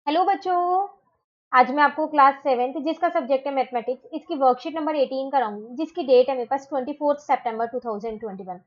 Hello बच्चों। आज मैं आपको क्लास 7th जिसका सब्जेक्ट है मैथमेटिक्स इसकी वर्कशीट नंबर 18 कराऊंगी जिसकी डेट है मेरे पास 24 सितंबर 2021।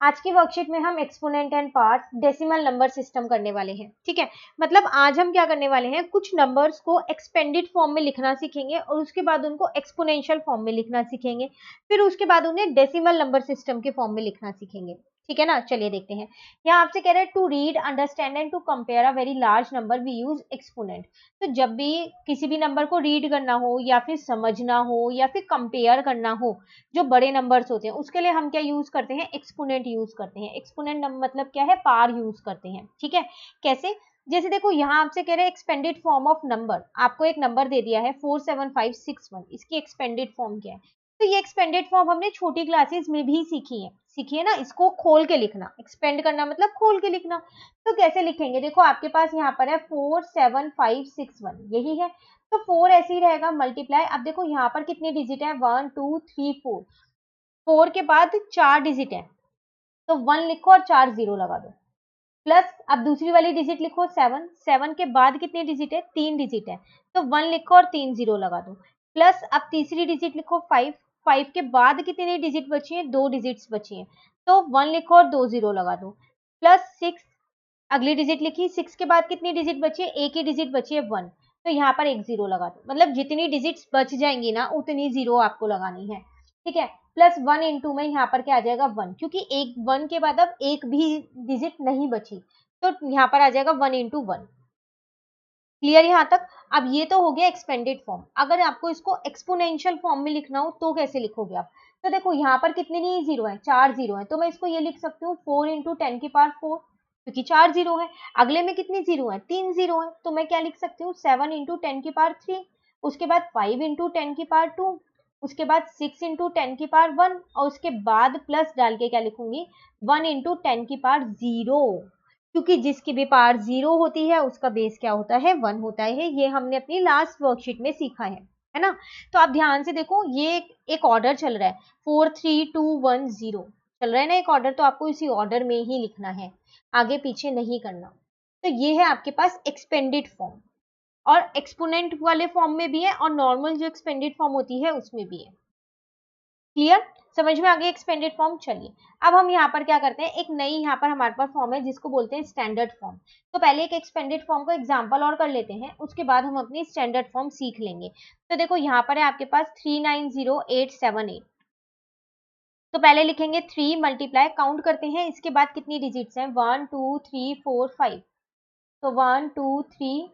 आज की वर्कशीट में हम exponent and parts decimal number system करने वाले हैं। ठीक है, मतलब आज हम क्या करने वाले हैं, कुछ नंबर्स को एक्सपेंडेड फॉर्म में लिखना सीखेंगे और उसके बाद उनको एक्सपोनेंशियल फॉर्म में लिखना सीखेंगे, फिर उसके बाद उन्हें डेसिमल नंबर सिस्टम के फॉर्म में लिखना सीखेंगे। ठीक है ना, चलिए देखते हैं। यहाँ आपसे कह रहे हैं to read understand and to compare a very large number we use exponent. तो जब भी किसी भी नंबर को रीड करना हो या फिर समझना हो या फिर कंपेयर करना हो, जो बड़े नंबर्स होते हैं उसके लिए हम क्या यूज करते हैं, एक्सपोनेंट यूज करते हैं। एक्सपोनेंट मतलब क्या है, पार यूज करते हैं। ठीक है, कैसे, जैसे देखो यहाँ आपसे कह रहे हैं एक्सपेंडेड फॉर्म ऑफ नंबर, आपको एक नंबर दे दिया है 47561, इसकी एक्सपेंडेड फॉर्म क्या है। तो ये एक्सपेंडेड फॉर्म हमने छोटी क्लासेस में भी सीखी है ना, इसको खोल के लिखना, एक्सपेंड करना मतलब खोल के लिखना। तो कैसे लिखेंगे, देखो आपके पास यहाँ पर है 47561, यही है। तो 4 ऐसे ही रहेगा मल्टीप्लाई, अब देखो यहाँ पर कितने डिजिट है, 1 2 3 4, 4 के बाद 4 डिजिट है, तो 1 लिखो और 4 जीरो लगा दो। प्लस अब दूसरी वाली डिजिट लिखो 7, 7 के बाद कितने डिजिट है, 3 डिजिट है, तो 1 लिखो और 3 जीरो लगा दो। प्लस अब तीसरी डिजिट लिखो 5, 5 के बाद कितनी डिजिट बची है, 2 डिजिट्स बची है, तो 1 लिखो और 2 जीरो लगा दो। प्लस 6, अगली डिजिट लिखी, 6 के बाद कितनी डिजिट बची है, एक ही डिजिट बची है 1, तो यहाँ पर एक जीरो लगा दो। मतलब जितनी डिजिट्स बच जाएंगी ना उतनी जीरो आपको लगानी है। ठीक है, प्लस 1 इंटू में यहाँ पर क्या आ जाएगा 1, क्योंकि एक 1 के बाद अब एक भी डिजिट नहीं बची, तो यहाँ पर आ जाएगा 1 इंटू 1। क्लियर यहाँ तक। अब ये तो हो गया एक्सपेंडेड फॉर्म। अगर आपको इसको एक्सपोनेंशियल फॉर्म में लिखना हो तो कैसे लिखोगे आप, तो देखो यहाँ पर कितने नहीं जीरो है, 4 जीरो है, तो मैं इसको ये लिख सकती हूँ 4 इंटू 10 की पावर 4, क्योंकि 4 जीरो है। अगले में कितने जीरो है, 3 जीरो है, तो मैं क्या लिख सकती हूँ 7 इंटू 10 की पावर 3, उसके बाद 5 इंटू 10 की पावर 2, उसके बाद 6 इंटू 10 की पावर 1, और उसके बाद प्लस डाल के क्या लिखूंगी 1 इंटू 10 की पावर 0, क्योंकि जिसकी भी पावर 0 होती है उसका बेस क्या होता है, 1 होता है। ये हमने अपनी लास्ट वर्कशीट में सीखा है ना। तो आप ध्यान से देखो, ये एक ऑर्डर चल रहा है, 4 3 2 1 0 चल रहा है ना एक ऑर्डर, तो आपको इसी ऑर्डर में ही लिखना है, आगे पीछे नहीं करना। तो ये है आपके पास एक्सपेंडेड फॉर्म, और एक्सपोनेंट वाले फॉर्म में भी है और नॉर्मल जो एक्सपेंडेड फॉर्म होती है उसमें भी है। क्लियर, समझ में आ गई एक्सपेंडेड फॉर्म। चलिए अब हम यहाँ पर क्या करते हैं, एक नई यहाँ पर हमारे पास फॉर्म है जिसको बोलते हैं स्टैंडर्ड फॉर्म। तो पहले एक एक्सपेंडेड फॉर्म का एग्जांपल और कर लेते हैं, उसके बाद हम अपनी स्टैंडर्ड फॉर्म सीख लेंगे। तो देखो यहाँ पर है आपके पास 390878। तो पहले लिखेंगे 3 मल्टीप्लाई, काउंट करते हैं इसके बाद कितनी डिजिट्स हैं, 1 2 3 4 5, तो 1 2 3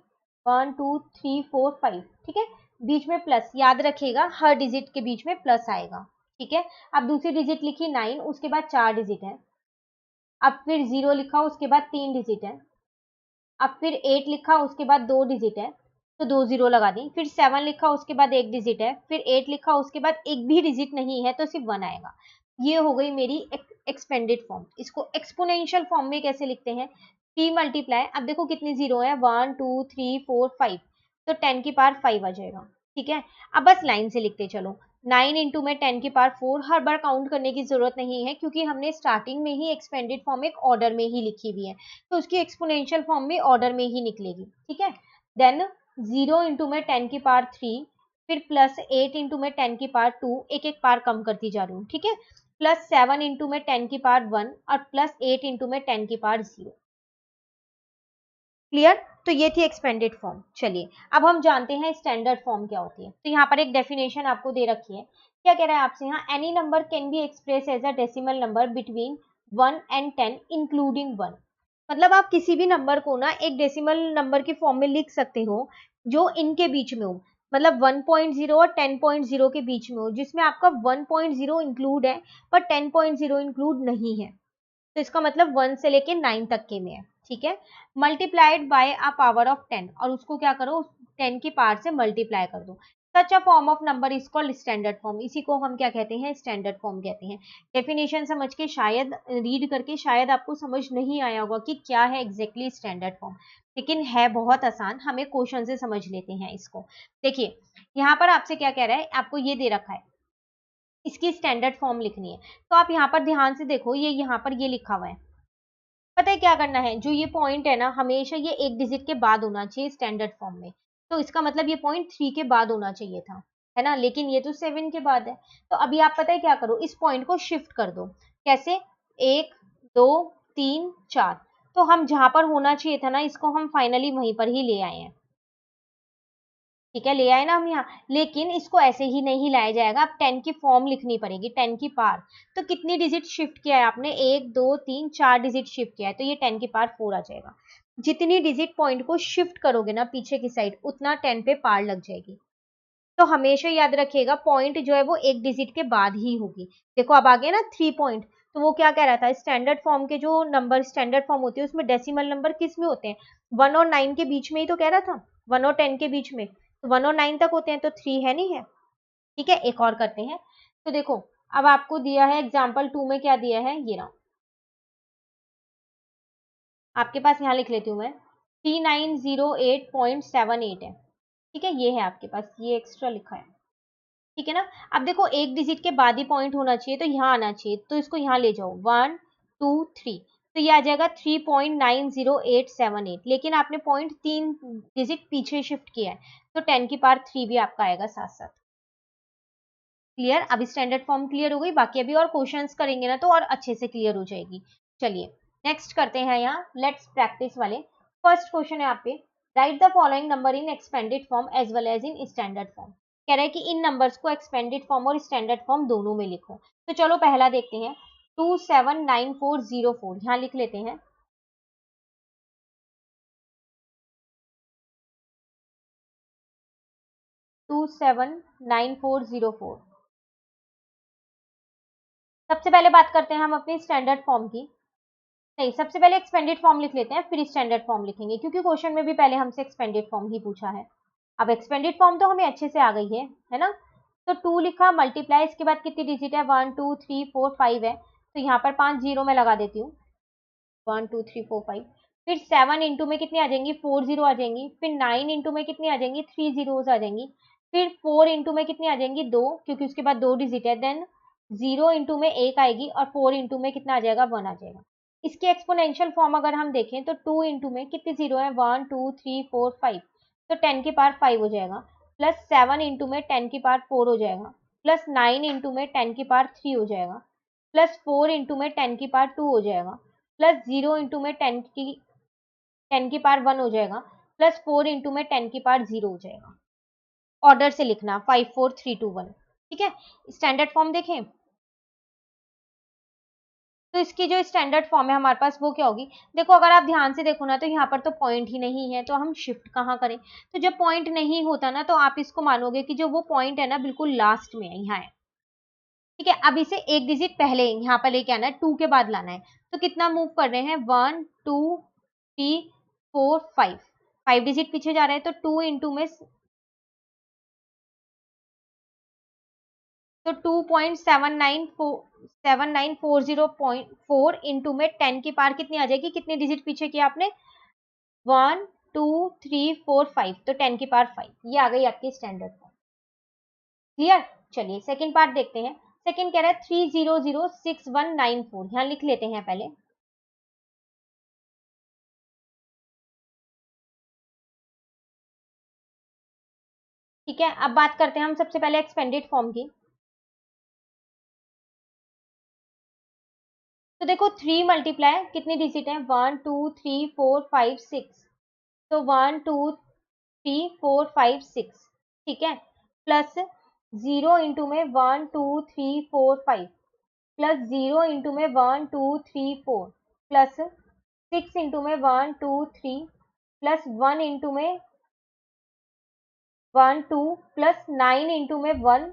1 2 3 4 5। ठीक है, बीच में प्लस, याद रखिएगा हर डिजिट के बीच में प्लस आएगा। ठीक है, अब दूसरी डिजिट लिखी 9, उसके बाद 4 डिजिट है। अब फिर 0 लिखा, उसके बाद 3 डिजिट है। अब फिर 8 लिखा, उसके बाद 2 डिजिट है, तो 2 जीरो लगा दी। फिर 7 लिखा, उसके बाद एक डिजिट है। फिर 8 लिखा, उसके बाद एक भी डिजिट नहीं है, तो सिर्फ 1 आएगा। ये हो गई मेरी एक्सपेंडेड फॉर्म। इसको एक्सपोनेंशियल फॉर्म में कैसे लिखते हैं, 3 मल्टीप्लाई, अब देखो कितने जीरो है, 1 2 3 4 5, तो 10 की पावर 5 आ जाएगा। ठीक है, अब बस लाइन से लिखते चलो, 9 इंटू में 10 की पावर 4, हर बार काउंट करने की जरूरत नहीं है क्योंकि हमने स्टार्टिंग में ही एक्सपेंडेड फॉर्म एक ऑर्डर में ही लिखी हुई है, तो उसकी एक्सपोनेंशियल फॉर्म भी ऑर्डर में ही निकलेगी। ठीक है, देन 0 इंटू में 10 की पावर 3, फिर प्लस 8 इंटू में 10 की पावर 2, एक एक पार कम करती जा रही हूँ। ठीक है, प्लस 7 इंटू में 10 की पावर 1, और प्लस 8 इंटू में 10 की पावर 0। क्लियर, तो ये थी एक्सपेंडेड फॉर्म। चलिए अब हम जानते हैं स्टैंडर्ड फॉर्म क्या होती है। तो यहाँ पर एक डेफिनेशन आपको दे रखी है, क्या कह रहा है आपसे, यहाँ any number can be express as a decimal number between 1 and 10 including 1। मतलब आप किसी भी नंबर को ना एक डेसिमल नंबर के फॉर्म में लिख सकते हो जो इनके बीच में हो, मतलब 1.0 और 10.0 के बीच में हो, जिसमें आपका 1.0 इंक्लूड है पर 10.0 इंक्लूड नहीं है। तो इसका मतलब 1 से लेके 9 तक के में है। ठीक है, multiplied by a power of 10, और उसको क्या करो 10 की पावर से मल्टीप्लाई कर दो। Such a form of number is called standard form, इसी को हम क्या कहते हैं, स्टैंडर्ड फॉर्म कहते हैं। डेफिनेशन समझ के शायद रीड करके शायद आपको समझ नहीं आया होगा कि क्या है एग्जैक्टली स्टैंडर्ड फॉर्म, लेकिन है बहुत आसान, हमें क्वेश्चन से समझ लेते हैं इसको। देखिए यहाँ पर आपसे क्या कह रहा है, आपको ये दे रखा है, इसकी स्टैंडर्ड फॉर्म लिखनी है। तो आप यहाँ पर ध्यान से देखो, ये यहाँ पर ये लिखा हुआ है, पता है क्या करना है, जो ये पॉइंट है ना हमेशा ये एक डिजिट के बाद होना चाहिए स्टैंडर्ड फॉर्म में, तो इसका मतलब ये पॉइंट 3 के बाद होना चाहिए था, है ना, लेकिन ये तो 7 के बाद है। तो अभी आप पता है क्या करो, इस पॉइंट को शिफ्ट कर दो। कैसे? 1 2 3 4, तो हम जहां पर होना चाहिए था ना, इसको हम फाइनली वहीं पर ही ले आए हैं। ठीक है, ले आए ना हम यहाँ, लेकिन इसको ऐसे ही नहीं लाया जाएगा, अब 10 की फॉर्म लिखनी पड़ेगी, 10 की पार। तो कितनी डिजिट शिफ्ट किया है आपने? 1 2 3 4 डिजिट शिफ्ट किया है, तो ये 10 की पार 4 आ जाएगा। जितनी डिजिट पॉइंट को शिफ्ट करोगे ना पीछे की साइड, उतना 10 पे पार लग जाएगी। तो हमेशा याद रखिएगा, पॉइंट जो है वो एक डिजिट के बाद ही होगी। देखो अब आ गया ना 3 पॉइंट, तो वो क्या कह रहा था, स्टैंडर्ड फॉर्म के जो नंबर स्टैंडर्ड फॉर्म होती है उसमें डेसिमल नंबर किस में होते हैं? 1 और 9 के बीच में ही तो कह रहा था, 1 और 10 के बीच में, तो 1 और 9 तक होते हैं, तो 3 है नहीं है। ठीक है, एक और करते हैं। तो देखो अब आपको दिया है एग्जाम्पल 2 में, क्या दिया है, ये रहा आपके पास, यहाँ लिख लेती हूँ मैं, 3908.78 है। ठीक है, ये है आपके पास, ये एक्स्ट्रा लिखा है। ठीक है ना, अब देखो एक डिजिट के बाद ही पॉइंट होना चाहिए, तो यहाँ आना चाहिए, तो इसको यहाँ ले जाओ, 1 2 3, तो ये आ जाएगा 3.90878, लेकिन आपने पॉइंट 3 डिजिट पीछे शिफ्ट किया है, तो 10 की पावर 3 भी आपका आएगा साथ साथ। क्लियर? अभी स्टैंडर्ड फॉर्म क्लियर हो गई, बाकी अभी और क्वेश्चंस करेंगे ना तो और अच्छे से क्लियर हो जाएगी। चलिए नेक्स्ट करते हैं, यहाँ लेट्स प्रैक्टिस वाले। फर्स्ट क्वेश्चन है आप पे, write the following number in expanded form as well as in standard form. कह रहा है कि इन नंबर्स को एक्सपेंडेड फॉर्म और स्टैंडर्ड फॉर्म दोनों में लिखो। तो चलो पहला देखते हैं, 279404, यहाँ लिख लेते हैं 279404। सबसे पहले बात करते हैं हम अपनी स्टैंडर्ड फॉर्म की, नहीं सबसे पहले एक्सपेंडेड फॉर्म लिख लेते हैं, फिर स्टैंडर्ड फॉर्म लिखेंगे, क्योंकि क्वेश्चन में भी पहले हमसे एक्सपेंडेड फॉर्म ही पूछा है। अब एक्सपेंडेड फॉर्म तो हमें अच्छे से आ गई है ना। तो 2 लिखा, मल्टीप्लाई, इसके बाद कितनी डिजिट है, 1 2 3 4 5 है, तो यहाँ पर 5 जीरो में लगा देती हूँ, 1 2 3 4 5। फिर 7 इंटू में कितनी आ जाएंगी, 4 जीरो आ जाएंगी। फिर 9 इंटू में कितनी आ जाएंगी, 3 जीरोज आ जाएंगी। फिर 4 इंटू में कितनी आ जाएंगी, 2, क्योंकि उसके बाद 2 डिजिट है। देन 0 इंटू में 1 आएगी, और 4 इंटू में कितना आ जाएगा, 1 आ जाएगा। इसकी एक्सपोनेंशियल फॉर्म अगर हम देखें तो 2 इंटू में कितने जीरो है, 1 2 3 4 5, तो 10 की पावर 5 हो जाएगा। प्लस 7 इंटू में 10 की पावर 4 हो जाएगा। प्लस 9 इंटू में 10 की पावर 3 हो जाएगा। प्लस 4 इंटू में 10 की पावर 2 हो जाएगा। प्लस 0 इंटू में 10 की पावर 1 हो जाएगा। प्लस 4 इंटू में 10 की पावर 0 हो जाएगा। ऑर्डर से लिखना, 5 4 3 2 1। ठीक है, स्टैंडर्ड फॉर्म देखें, तो इसकी जो स्टैंडर्ड फॉर्म है हमारे पास वो क्या होगी। देखो अगर आप ध्यान से देखो ना, तो यहाँ पर तो पॉइंट ही नहीं है, तो हम शिफ्ट कहाँ करें। तो जब पॉइंट नहीं होता ना, तो आप इसको मानोगे कि जो वो पॉइंट है ना बिल्कुल लास्ट में है, यहाँ है। ठीक है, अब इसे एक डिजिट पहले यहाँ पर लेके आना है, 2 के बाद लाना है। तो कितना मूव कर रहे हैं, 1 2 3 4 5, 5 डिजिट पीछे जा रहे हैं, तो 2 इंटू में, तो 2.7940.4 इंटू में 10 की पार कितनी आ जाएगी, कितनी डिजिट पीछे किया आपने, 1 2 3 4 5, तो 10 की पार 5, ये आ गई आपकी स्टैंडर्ड फॉर्म। क्लियर? चलिए सेकंड पार्ट देखते हैं। सेकंड कह रहा है 3006194, यहाँ लिख लेते हैं पहले। ठीक है, अब बात करते हैं हम सबसे पहले एक्सपेंडेड फॉर्म की। तो देखो 3 मल्टीप्लाई कितनी डिजिट है, 1 2 3 4 5 6, तो 1 2 3 4 5 6। ठीक है, प्लस 0 इंटू में 1 2 3 4 5, प्लस 0 इंटू में 1 2 3 4, प्लस 6 इंटू में 1 2 3, प्लस 1 इंटू में 1 2, प्लस 9 इंटू में 1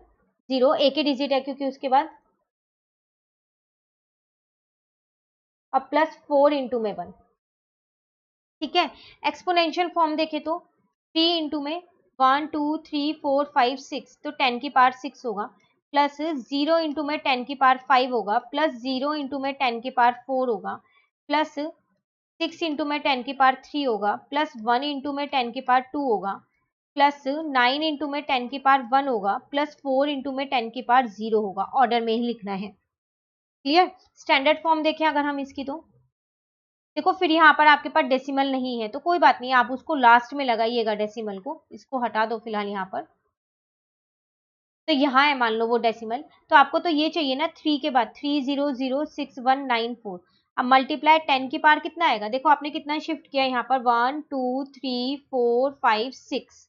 0, एक ही डिजिट है क्योंकि उसके बाद, अब प्लस 4 इंटू में 1। ठीक है, एक्सपोनेंशियल फॉर्म देखे तो 3 इंटू में 1 2 3 4 5 6, तो 10 की पावर 6 होगा। प्लस 0 इंटू में 10 की पावर 5 होगा। प्लस 0 इंटू में 10 की पावर 4 होगा। प्लस 6 इंटू में 10 की पावर 3 होगा। प्लस 1 इंटू में 10 की पावर 2 होगा। प्लस 9 इंटू में 10 की पावर 1 होगा। प्लस 4 इंटू में 10 की पावर 0 होगा। ऑर्डर में ही लिखना है। क्लियर? स्टैंडर्ड फॉर्म देखें अगर हम इसकी, तो देखो फिर यहाँ पर आपके पास डेसिमल नहीं है तो कोई बात नहीं, आप उसको लास्ट में लगाइएगा डेसिमल को, इसको हटा दो फिलहाल यहाँ पर। तो यहाँ है मान लो वो डेसिमल, तो आपको तो ये चाहिए ना 3 के बाद 3006194। अब मल्टीप्लाई 10 की पावर कितना आएगा, देखो आपने कितना शिफ्ट किया यहाँ पर 1 2 3 4 5 6,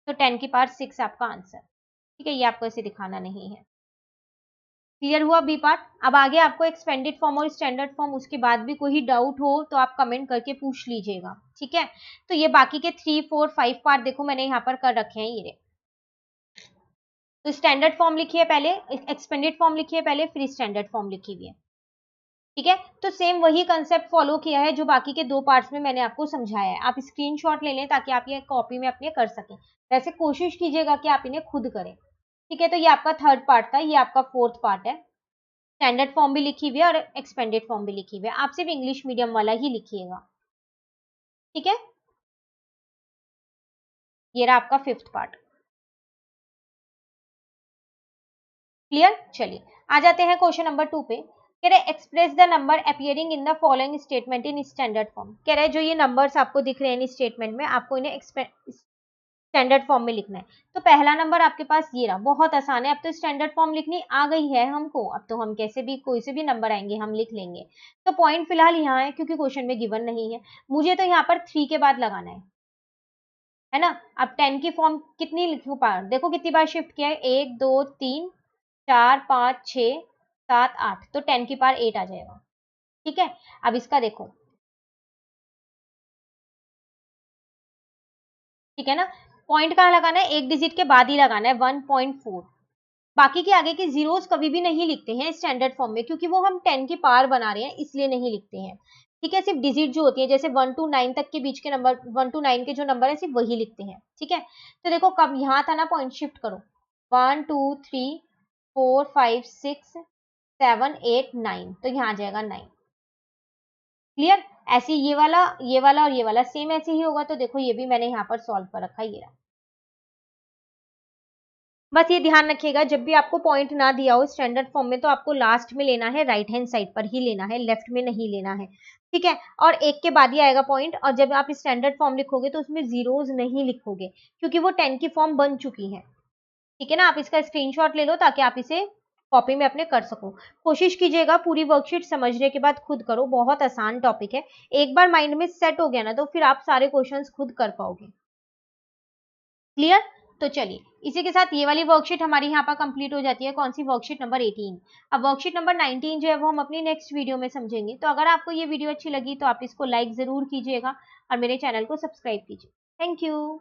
तो 10 की पावर 6 आपका आंसर। ठीक है, ये आपको ऐसे दिखाना नहीं है। क्लियर हुआ बी पार्ट। अब आगे आपको एक्सपेंडेड फॉर्म और स्टैंडर्ड फॉर्म, उसके बाद भी कोई डाउट हो तो आप कमेंट करके पूछ लीजिएगा। ठीक है, तो ये बाकी के 3 4 5 पार्ट देखो मैंने यहाँ पर कर रखे हैं ये। तो स्टैंडर्ड फॉर्म लिखिए पहले, एक्सपेंडेड फॉर्म लिखिए पहले, फिर स्टैंडर्ड फॉर्म लिखी हुई है। ठीक है, तो सेम वही कंसेप्ट फॉलो किया है जो बाकी के 2 पार्ट्स में मैंने आपको समझाया है। आप स्क्रीनशॉट ले लें ताकि आप ये कॉपी में अपने कर सकें। वैसे कोशिश कीजिएगा कि आप इन्हें खुद करें। ठीक है, तो ये आपका 3rd पार्ट था, ये आपका 4th पार्ट है। स्टैंडर्ड फॉर्म भी लिखी हुई है और एक्सपेंडेड फॉर्म भी लिखी हुई है। आप सिर्फ इंग्लिश मीडियम वाला ही लिखिएगा। ठीक है, ये रहा आपका 5th पार्ट। क्लियर, चलिए आ जाते हैं क्वेश्चन नंबर 2 पे। कह रहे express the number appearing in the following statement in standard form. कह रहे जो ये नंबर्स आपको दिख रहे हैं इन स्टेटमेंट में, आपको इन्हें स्टैंडर्ड फॉर्म में लिखना है। तो पहला नंबर आपके पास ये रहा, बहुत आसान है। अब तो स्टैंडर्ड फॉर्म लिखनी आ गई है हमको, अब तो हम कैसे भी कोई से भी नंबर आएंगे हम लिख लेंगे। तो पॉइंट फिलहाल यहाँ है क्योंकि क्वेश्चन में गिवन नहीं है। मुझे तो यहाँ पर 3 के बाद लगाना है ना। अब 10 की फॉर्म कितनी लिखूं, पार देखो कितनी बार शिफ्ट किया है, 1 2 3 4 5 6 7 8, तो 10 की पावर 8 आ जाएगा। ठीक है, अब इसका देखो, ठीक है ना। पॉइंट कहाँ लगाना है, एक डिजिट के बाद ही लगाना है 1.4। बाकी के आगे के जीरोस कभी भी नहीं लिखते हैं स्टैंडर्ड फॉर्म में, क्योंकि वो हम 10 की पावर बना रहे हैं इसलिए नहीं लिखते हैं। ठीक है, सिर्फ डिजिट जो होती है जैसे 1 to 9 तक के बीच के नंबर, 1 to 9 के जो नंबर है सिर्फ वही लिखते हैं। ठीक है, तो देखो कब यहाँ था ना, पॉइंट शिफ्ट करो, 1 2 3 4 5 6 7 8 9, तो यहाँ आ जाएगा 9। क्लियर, ऐसे ये वाला और ये वाला सेम ऐसे ही होगा। तो देखो ये भी मैंने यहाँ पर सॉल्व कर रखा है, ये रहा। बस ये ध्यान रखिएगा जब भी आपको पॉइंट ना दिया हो स्टैंडर्ड फॉर्म में, तो आपको लास्ट में लेना है, राइट हैंड साइड पर ही लेना है, लेफ्ट में नहीं लेना है। ठीक है, और एक के बाद ही आएगा पॉइंट, और जब आप स्टैंडर्ड फॉर्म लिखोगे तो उसमें जीरोज नहीं लिखोगे क्योंकि वो 10 की फॉर्म बन चुकी है। ठीक है ना, आप इसका स्क्रीनशॉट ले लो ताकि आप इसे कॉपी में अपने कर सको। कोशिश कीजिएगा पूरी वर्कशीट समझने के बाद खुद करो, बहुत आसान टॉपिक है। एक बार माइंड में सेट हो गया ना तो फिर आप सारे क्वेश्चंस खुद कर पाओगे। क्लियर, तो चलिए इसी के साथ ये वाली वर्कशीट हमारी यहाँ पर कंप्लीट हो जाती है। कौन सी, वर्कशीट नंबर 18। अब वर्कशीट नंबर 19 जो है वो हम अपनी नेक्स्ट वीडियो में समझेंगे। तो अगर आपको ये वीडियो अच्छी लगी तो आप इसको लाइक जरूर कीजिएगा और मेरे चैनल को सब्सक्राइब कीजिए। Thank you.